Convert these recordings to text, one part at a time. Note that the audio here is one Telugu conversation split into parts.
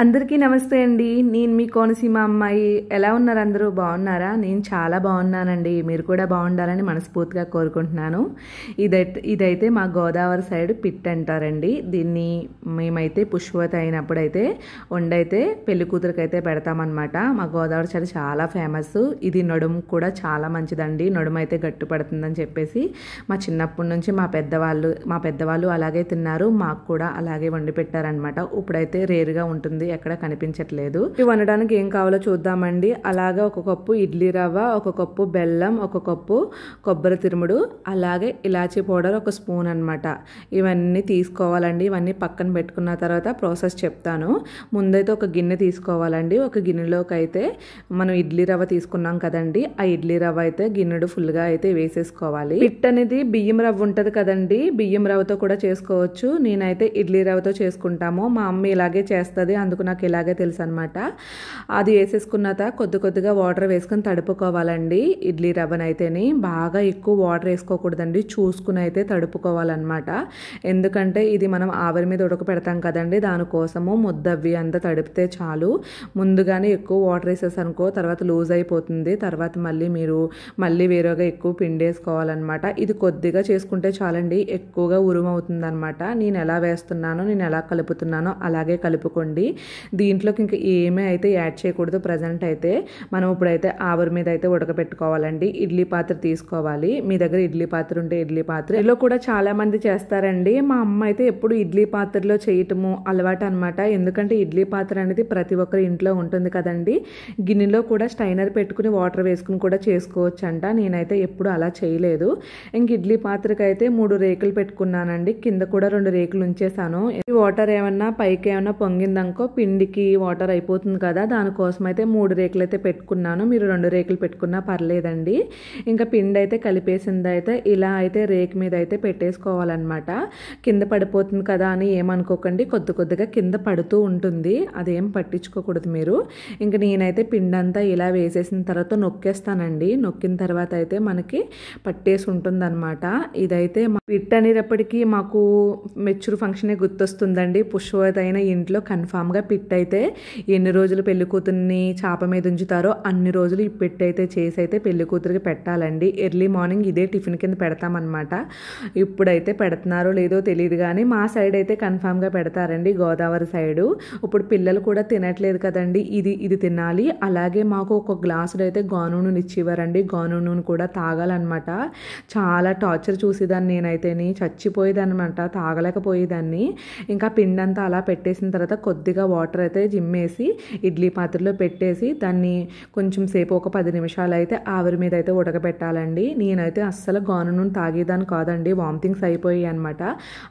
అందరికీ నమస్తే అండి. నేను మీ కోనసీమ అమ్మాయి. ఎలా ఉన్నారు అందరూ? బాగున్నారా? నేను చాలా బాగున్నానండి. మీరు కూడా బాగుండాలని మనస్ఫూర్తిగా కోరుకుంటున్నాను. ఇదైతే మా గోదావరి సైడ్ పిట్ అంటారండి. దీన్ని మేమైతే పుష్పవతి అయినప్పుడైతే వండైతే పెళ్లి కూతురికైతే పెడతామన్నమాట. మా గోదావరి సైడ్ చాలా ఫేమస్. ఇది నడుము కూడా చాలా మంచిదండి. నడుము అయితే గట్టి పడుతుందని చెప్పేసి మా చిన్నప్పటి నుంచి మా పెద్దవాళ్ళు అలాగే తిన్నారు. మాకు కూడా అలాగే వండి పెట్టారనమాట. ఇప్పుడైతే రేరుగా ఉంటుంది, ఎక్కడ కనిపించట్లేదు. ఇవి వండడానికి ఏం కావాలో చూద్దామండి. అలాగే ఒక కప్పు ఇడ్లీ రవ్వ, ఒక కప్పు బెల్లం, ఒక కప్పు కొబ్బరి తురుముడు, అలాగే ఇలాచీ పౌడర్ ఒక స్పూన్ అనమాట. ఇవన్నీ తీసుకోవాలండి. ఇవన్నీ పక్కన పెట్టుకున్న తర్వాత ప్రాసెస్ చెప్తాను. ముందైతే ఒక గిన్నె తీసుకోవాలండి. ఒక గిన్నెలోకి అయితే మనం ఇడ్లీ రవ్వ తీసుకున్నాం కదండి, ఆ ఇడ్లీ రవ్వ అయితే గిన్నెడు ఫుల్గా అయితే వేసేసుకోవాలి. పిట్ అనేది బియ్యం రవ్వ ఉంటుంది కదండి, బియ్యం రవ్వతో కూడా చేసుకోవచ్చు. నేనైతే ఇడ్లీ రవ్వతో చేసుకుంటాము. మా అమ్మ ఇలాగే చేస్తుంది, అందుకు నాకు ఇలాగే తెలుసు అనమాట. అది వేసేసుకున్న కొద్దిగా వాటర్ వేసుకొని తడుపుకోవాలండి. ఇడ్లీ రవ్వనైతేని బాగా ఎక్కువ వాటర్ వేసుకోకూడదండి, చూసుకుని అయితే తడుపుకోవాలన్నమాట. ఎందుకంటే ఇది మనం ఆవిరి మీద ఉడకపెడతాం కదండి, దానికోసము ముద్దవ్వి అంతా తడిపితే చాలు. ముందుగానే ఎక్కువ వాటర్ వేసేసనుకో తర్వాత లూజ్ అయిపోతుంది. తర్వాత మళ్ళీ వేరేగా ఎక్కువ పిండి వేసుకోవాలన్నమాట. ఇది కొద్దిగా చేసుకుంటే చాలండి, ఎక్కువగా ఉరుమవుతుంది అనమాట. నేను ఎలా వేస్తున్నానో, నేను ఎలా కలుపుతున్నానో అలాగే కలుపుకోండి. దీంట్లోకి ఇంకా ఏమీ అయితే యాడ్ చేయకూడదు. ప్రజెంట్ అయితే మనం ఇప్పుడైతే ఆవిరి మీద అయితే ఉడకపెట్టుకోవాలండి. ఇడ్లీ పాత్ర తీసుకోవాలి. మీ దగ్గర ఇడ్లీ పాత్ర ఉంటే ఇడ్లీ పాత్ర, ఇలా కూడా చాలా మంది చేస్తారండి. మా అమ్మ అయితే ఎప్పుడు ఇడ్లీ పాత్రలో చేయటము అలవాటు అనమాట. ఎందుకంటే ఇడ్లీ పాత్ర అనేది ప్రతి ఒక్కరి ఇంట్లో ఉంటుంది కదండి. గిన్నెలో కూడా స్టైనర్ పెట్టుకుని వాటర్ వేసుకుని కూడా చేసుకోవచ్చు అంట. నేనైతే ఎప్పుడు అలా చేయలేదు. ఇంక ఇడ్లీ పాత్రకి అయితే 3 రేకులు పెట్టుకున్నానండి. కింద కూడా 2 రేకులు ఉంచేసాను. వాటర్ ఏమన్నా పైకి ఏమన్నా పొంగిందనుకో పిండికి వాటర్ అయిపోతుంది కదా, దానికోసం అయితే 3 రేకులు అయితే పెట్టుకున్నాను. మీరు 2 రేకులు పెట్టుకున్నా పర్లేదండి. ఇంకా పిండి అయితే కలిపేసింది అయితే ఇలా అయితే రేకు మీద అయితే పెట్టేసుకోవాలన్నమాట. కింద పడిపోతుంది కదా అని ఏమనుకోకండి, కొద్దిగా కింద పడుతూ ఉంటుంది, అదేం పట్టించుకోకూడదు మీరు. ఇంకా నేనైతే పిండి అంతా ఇలా వేసేసిన తర్వాత నొక్కేస్తానండి. నొక్కిన తర్వాత అయితే మనకి పట్టేసి ఉంటుంది అనమాట. ఇదైతే పిట్ అనేటప్పటికీ మాకు మెచ్యూర్ ఫంక్షనే గుర్తొస్తుందండి. పుష్పవతి అయిన ఇంట్లో కన్ఫామ్గా పిట్ అయితే ఎన్ని రోజులు పెళ్లి కూతుర్ని చాప మీద ఉంచుతారో అన్ని రోజులు ఈ పిట్ అయితే చేసి అయితే పెళ్లి కూతురికి పెట్టాలండి. ఎర్లీ మార్నింగ్ ఇదే టిఫిన్ కింద పెడతామన్నమాట. ఇప్పుడైతే పెడుతున్నారో లేదో తెలియదు కానీ మా సైడ్ అయితే కన్ఫామ్గా పెడతారండి, గోదావరి సైడు. ఇప్పుడు పిల్లలు కూడా తినట్లేదు కదండి, ఇది తినాలి. అలాగే మాకు ఒక గ్లాసులో అయితే గాను నూనె ఇచ్చేవారండి. గాను నూనె కూడా తాగాలన్నమాట. చాలా టార్చర్ చూసేదాన్ని నేనైతేని, చచ్చిపోయేదన్నమాట, తాగలేకపోయేదాన్ని. ఇంకా పిండి అంతా అలా పెట్టేసిన తర్వాత కొద్దిగా వాటర్ అయితే జిమ్మేసి ఇడ్లీ పాత్రలో పెట్టేసి దాన్ని కొంచెం సేపు ఒక 10 నిమిషాలు అయితే ఆవిరి మీద అయితే ఉడకబెట్టాలండి. నేనైతే అస్సలు గాను నూనె తాగేదాన్ని కాదండి, వామిటింగ్స్ అయిపోయాయి అనమాట.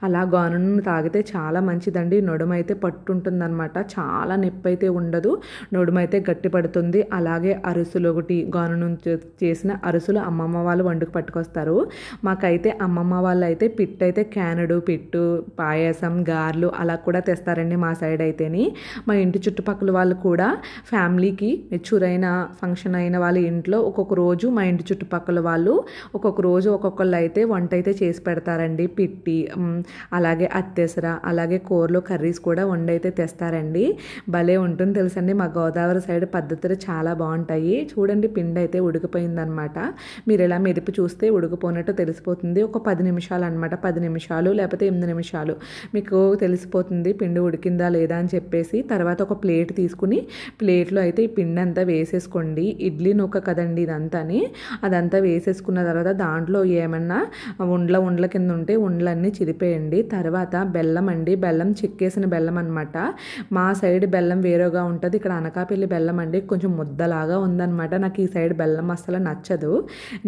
అలా గాను నూనె తాగితే చాలా మంచిదండి. నడుము అయితే పట్టుంటుంది అనమాట, చాలా నొప్పి అయితే ఉండదు, నడుము అయితే గట్టి పడుతుంది. అలాగే అరుసులు ఒకటి గాను నూనె చేసిన అరుసులు అమ్మమ్మ వాళ్ళు వండుకు పట్టుకొస్తారు. మాకైతే అమ్మమ్మ వాళ్ళు అయితే పిట్ అయితే క్యానడు పిట్టు, పాయసం, గారెలు అలా కూడా తెస్తారండి మా సైడ్ అయితేని. మా ఇంటి చుట్టుపక్కల వాళ్ళు కూడా ఫ్యామిలీకి మెచ్యూర్ అయిన ఫంక్షన్ అయిన వాళ్ళ ఇంట్లో ఒక్కొక్క రోజు మా ఇంటి చుట్టుపక్కల వాళ్ళు ఒక్కొక్క రోజు ఒక్కొక్కళ్ళు అయితే వంట అయితే చేసి పెడతారండి. పిట్టి, అలాగే అత్తెసర, అలాగే కూరలు కర్రీస్ కూడా వండి అయితే తెస్తారండి. భలే ఉంటుంది తెలుసండి. మా గోదావరి సైడ్ పద్ధతులు చాలా బాగుంటాయి. చూడండి పిండి అయితే ఉడికిపోయిందనమాట. మీరు ఇలా మెదిపి చూస్తే ఉడికిపోయినట్టు తెలిసిపోతుంది. ఒక 10 నిమిషాలు అనమాట, 10 నిమిషాలు లేకపోతే 8 నిమిషాలు మీకు తెలిసిపోతుంది పిండి ఉడికిందా లేదా అని చెప్పేసి. తర్వాత ఒక ప్లేట్ తీసుకుని ప్లేట్లో అయితే ఈ పిండి అంతా వేసేసుకోండి. ఇడ్లీ నూక కదండి ఇదంతాని, అదంతా వేసేసుకున్న తర్వాత దాంట్లో ఏమన్నా ఉండ్ల కింద ఉంటే ఉండలన్నీ చిరిపేయండి. తర్వాత బెల్లం అండి, బెల్లం చెక్కేసిన బెల్లం అనమాట. మా సైడ్ బెల్లం వేరేగా ఉంటుంది, ఇక్కడ అనకాపల్లి బెల్లం అండి కొంచెం ముద్దలాగా ఉందన్నమాట. నాకు ఈ సైడ్ బెల్లం అసలు నచ్చదు,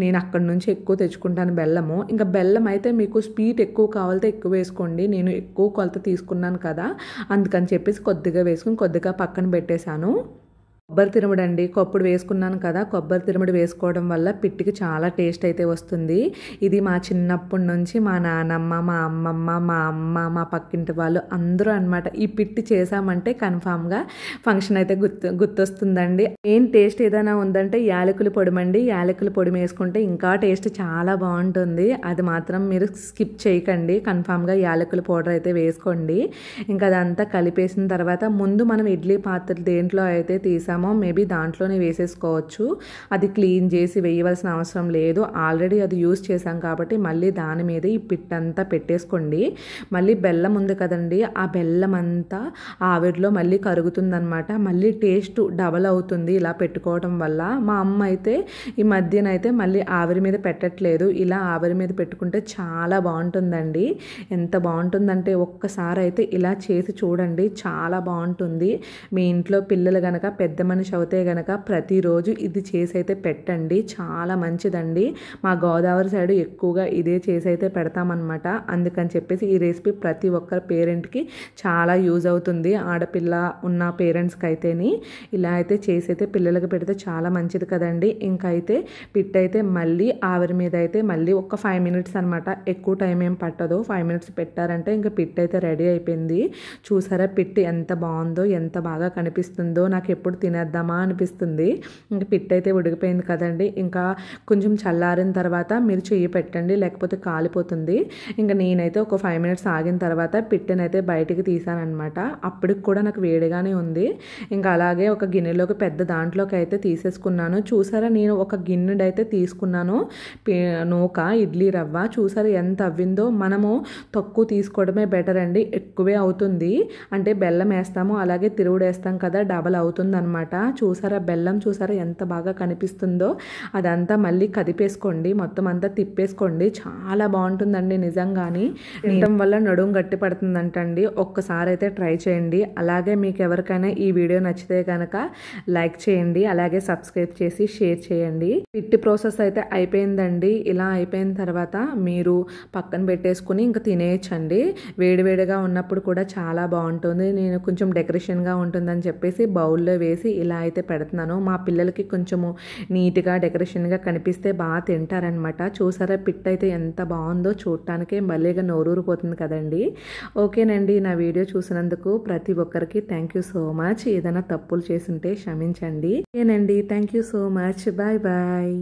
నేను అక్కడి నుంచి ఎక్కువ తెచ్చుకుంటాను బెల్లము. ఇంకా బెల్లం అయితే మీకు స్వీట్ ఎక్కువ కావాలితే ఎక్కువ వేసుకోండి. నేను ఎక్కువ కొలత తీసుకున్నాను కదా, అందుకని చెప్పేసి కొద్దిగా వేసుకుని కొద్దిగా పక్కన పెట్టేశాను. కొబ్బరి తిరుముడు అండి. కొప్పుడు వేసుకున్నాను కదా, కొబ్బరి తిరుముడు వేసుకోవడం వల్ల పిట్టికి చాలా టేస్ట్ అయితే వస్తుంది. ఇది మా చిన్నప్పటి నుంచి మా నానమ్మ, మా అమ్మమ్మ, మా అమ్మ, మా పక్కింటి వాళ్ళు అందరూ అనమాట ఈ పిట్టి చేసామంటే కన్ఫామ్గా ఫంక్షన్ అయితే గుర్తొస్తుందండి. మెయిన్ టేస్ట్ ఏదైనా ఉందంటే యాలకుల పొడిమండి. యాలకుల పొడి వేసుకుంటే ఇంకా టేస్ట్ చాలా బాగుంటుంది. అది మాత్రం మీరు స్కిప్ చేయకండి. కన్ఫామ్గా యాలకుల పౌడర్ అయితే వేసుకోండి. ఇంకా అదంతా కలిపేసిన తర్వాత ముందు మనం ఇడ్లీ పాత్ర దేంట్లో అయితే తీసామో మేబీ దాంట్లోనే వేసేసుకోవచ్చు. అది క్లీన్ చేసి వేయవలసిన అవసరం లేదు. ఆల్రెడీ అది యూజ్ చేసాం కాబట్టి మళ్ళీ దాని మీద ఈ పిట్టంతా పెట్టేసుకోండి. మళ్ళీ బెల్లం ఉంది కదండి, ఆ బెల్లం అంతా ఆవిరిలో మళ్ళీ కరుగుతుందనమాట. మళ్ళీ టేస్ట్ డబల్ అవుతుంది ఇలా పెట్టుకోవడం వల్ల. మా అమ్మ అయితే ఈ మధ్యనైతే మళ్ళీ ఆవిరి మీద పెట్టట్లేదు. ఇలా ఆవిరి మీద పెట్టుకుంటే చాలా బాగుంటుందండి. ఎంత బాగుంటుందంటే ఒక్కసారి అయితే ఇలా చేసి చూడండి, చాలా బాగుంటుంది. మీ ఇంట్లో పిల్లలు గనక పెద్ద మనిషి అవుతే గనక ప్రతిరోజు ఇది చేసి అయితే పెట్టండి, చాలా మంచిదండి. మా గోదావరి సైడ్ ఎక్కువగా ఇదే చేసి అయితే పెడతామన్నమాట. అందుకని చెప్పేసి ఈ రెసిపీ ప్రతి ఒక్కరి పేరెంట్కి చాలా యూజ్ అవుతుంది. ఆడపిల్ల ఉన్న పేరెంట్స్కి అయితేని ఇలా అయితే చేసి అయితే పిల్లలకి పెడితే చాలా మంచిది కదండి. ఇంకా అయితే పిట్ అయితే మళ్ళీ ఆవిరి మీద అయితే మళ్ళీ ఒక 5 మినిట్స్ అనమాట, ఎక్కువ టైం ఏం పట్టదు. 5 మినిట్స్ పెట్టారంటే ఇంకా పిట్ అయితే రెడీ అయిపోయింది. చూసారా పిట్ ఎంత బాగుందో, ఎంత బాగా కనిపిస్తుందో. నాకు ఎప్పుడు తినేద్దామా అనిపిస్తుంది. ఇంకా పిట్ అయితే ఉడికిపోయింది కదండి. ఇంకా కొంచెం చల్లారిన తర్వాత మీరు చెయ్యి పెట్టండి, లేకపోతే కాలిపోతుంది. ఇంకా నేనైతే ఒక 5 మినిట్స్ ఆగిన తర్వాత పిట్టనైతే బయటికి తీసానమాట. అప్పటికి కూడా నాకు వేడిగానే ఉంది. ఇంకా అలాగే ఒక గిన్నెలోకి పెద్ద దాంట్లోకి అయితే తీసేసుకున్నాను. చూసారా నేను ఒక గిన్నెడైతే తీసుకున్నాను నూక ఇడ్లీ రవ్వ. చూసారా ఎంత అవ్విందో. మనము తక్కువ తీసుకోవడమే బెటర్ అండి, ఎక్కువే అవుతుంది. అంటే బెల్లం వేస్తాము, అలాగే తిరుగుడు వేస్తాం కదా, డబల్ అవుతుంది అనమాట. చూసారా బెల్లం చూసారా ఎంత బాగా కనిపిస్తుందో. అదంతా మళ్ళీ కదిపేసుకోండి, మొత్తం అంతా తిప్పేసుకోండి. చాలా బాగుంటుందండి నిజంగాని. తినడం వల్ల నడుం గట్టి పడుతుందంటండి. ఒక్కసారి అయితే ట్రై చేయండి. అలాగే మీకు ఎవరికైనా ఈ వీడియో నచ్చితే కనుక లైక్ చేయండి, అలాగే సబ్స్క్రైబ్ చేసి షేర్ చేయండి. పిట్టి ప్రాసెస్ అయితే అయిపోయిందండి. ఇలా అయిపోయిన తర్వాత మీరు పక్కన పెట్టేసుకుని ఇంకా తినేయచ్చండి. వేడివేడిగా ఉన్నప్పుడు కూడా చాలా బాగుంటుంది. నేను కొంచెం డెకరేషన్గా ఉంటుందని చెప్పేసి బౌల్లో వేసి ఇలా అయితే పెడుతున్నాను. మా పిల్లలకి కొంచెము నీట్గా డెకరేషన్గా కనిపిస్తే బాగా తింటారనమాట. చూసారా పిట్ అయితే ఎంత బాగుందో, చూడటానికే భలేగా నోరూరిపోతుంది కదండి. ఓకేనండి, నా వీడియో చూసినందుకు ప్రతి ఒక్కరికి థ్యాంక్ యూ సో మచ్. ఏదైనా తప్పులు చేసుంటే క్షమించండి. ఓకేనండి, thank you so much. Bye bye.